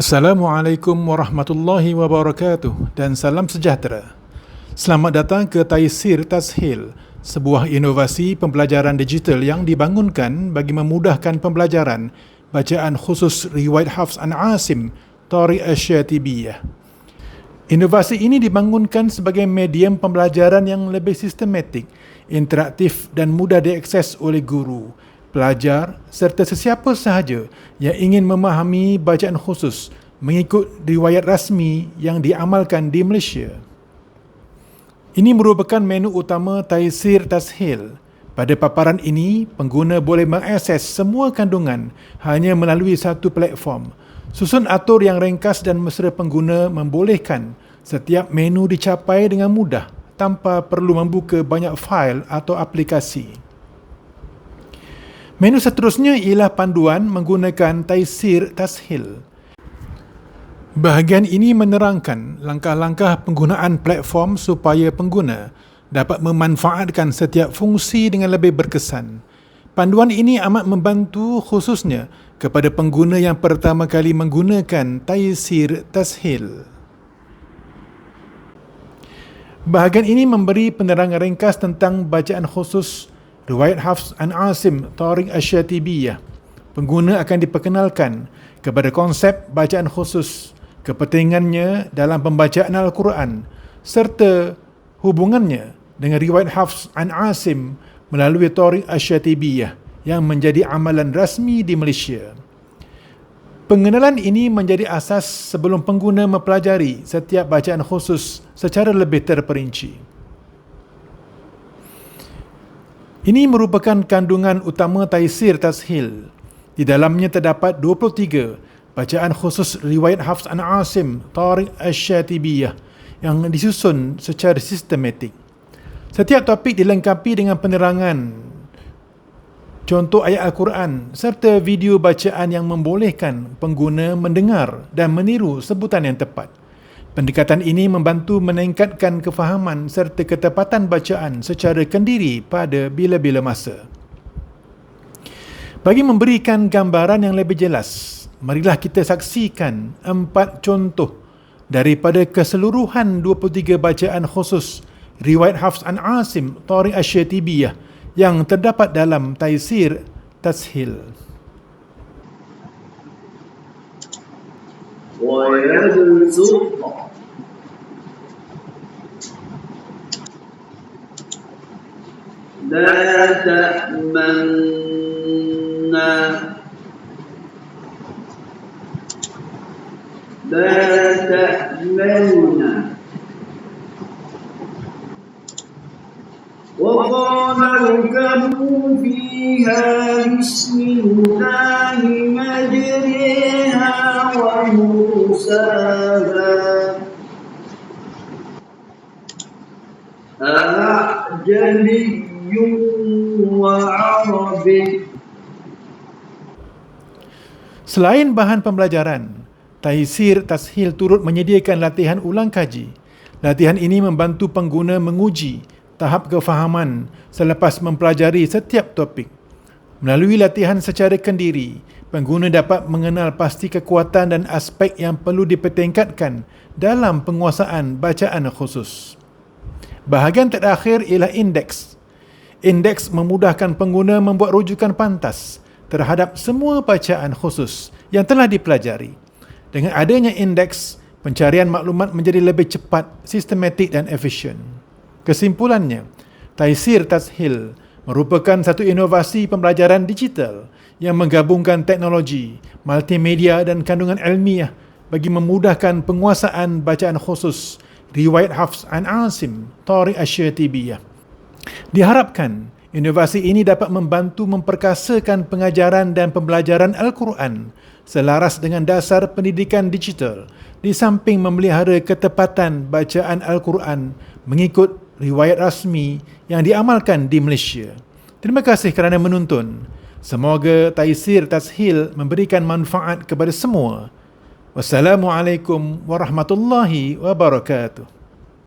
Assalamualaikum warahmatullahi wabarakatuh dan salam sejahtera. Selamat datang ke Taysir Tashil, sebuah inovasi pembelajaran digital yang dibangunkan bagi memudahkan pembelajaran bacaan khusus riwayat Hafs an Asim Tariq Asy-Syatibiyah. Inovasi ini dibangunkan sebagai medium pembelajaran yang lebih sistematik, interaktif dan mudah diakses oleh guru, pelajar serta sesiapa sahaja yang ingin memahami bacaan khusus mengikut riwayat rasmi yang diamalkan di Malaysia. Ini merupakan menu utama Taysir Tashil. Pada paparan ini, pengguna boleh mengakses semua kandungan hanya melalui satu platform. Susun atur yang ringkas dan mesra pengguna membolehkan setiap menu dicapai dengan mudah tanpa perlu membuka banyak fail atau aplikasi. Menu seterusnya ialah panduan menggunakan Taysir Tashil. Bahagian ini menerangkan langkah-langkah penggunaan platform supaya pengguna dapat memanfaatkan setiap fungsi dengan lebih berkesan. Panduan ini amat membantu khususnya kepada pengguna yang pertama kali menggunakan Taysir Tashil. Bahagian ini memberi penerangan ringkas tentang bacaan khusus riwayat Hafs an Asim Tariq Asy-Syatibiyah. Pengguna akan diperkenalkan kepada konsep bacaan khusus, kepentingannya dalam pembacaan Al-Quran serta hubungannya dengan riwayat Hafs an Asim melalui Tariq Asy-Syatibiyah yang menjadi amalan rasmi di Malaysia. Pengenalan ini menjadi asas sebelum pengguna mempelajari setiap bacaan khusus secara lebih terperinci. Ini merupakan kandungan utama Taysir Tashil. Di dalamnya terdapat 23 bacaan khusus riwayat Hafs an Asim Tariq Asy-Syatibiyah yang disusun secara sistematik. Setiap topik dilengkapi dengan penerangan, contoh ayat Al-Quran serta video bacaan yang membolehkan pengguna mendengar dan meniru sebutan yang tepat. Pendekatan ini membantu meningkatkan kefahaman serta ketepatan bacaan secara kendiri pada bila-bila masa. Bagi memberikan gambaran yang lebih jelas, marilah kita saksikan 4 contoh daripada keseluruhan 23 bacaan khusus riwayat Hafs an Asim Tariq Asy-Syatibiyah yang terdapat dalam Taysir Tashil. لا تأمنا وقال اركبوا فيها بسم الله مجريها ومرساها أعجمي وعربي. Selain bahan pembelajaran, Taysir Tashil turut menyediakan latihan ulang kaji. Latihan ini membantu pengguna menguji tahap kefahaman selepas mempelajari setiap topik. Melalui latihan secara kendiri, pengguna dapat mengenal pasti kekuatan dan aspek yang perlu dipertingkatkan dalam penguasaan bacaan khusus. Bahagian terakhir ialah indeks. Indeks memudahkan pengguna membuat rujukan pantas terhadap semua bacaan khusus yang telah dipelajari. Dengan adanya indeks, pencarian maklumat menjadi lebih cepat, sistematik dan efisien. Kesimpulannya, Taysir Tashil merupakan satu inovasi pembelajaran digital yang menggabungkan teknologi, multimedia dan kandungan ilmiah bagi memudahkan penguasaan bacaan khusus riwayat Hafs an Asim Tariq Asy-Syatibiyah. Diharapkan inovasi ini dapat membantu memperkasakan pengajaran dan pembelajaran Al-Quran selaras dengan dasar pendidikan digital di samping memelihara ketepatan bacaan Al-Quran mengikut riwayat rasmi yang diamalkan di Malaysia. Terima kasih kerana menonton. Semoga Taysir Tashil memberikan manfaat kepada semua. Wassalamualaikum warahmatullahi wabarakatuh.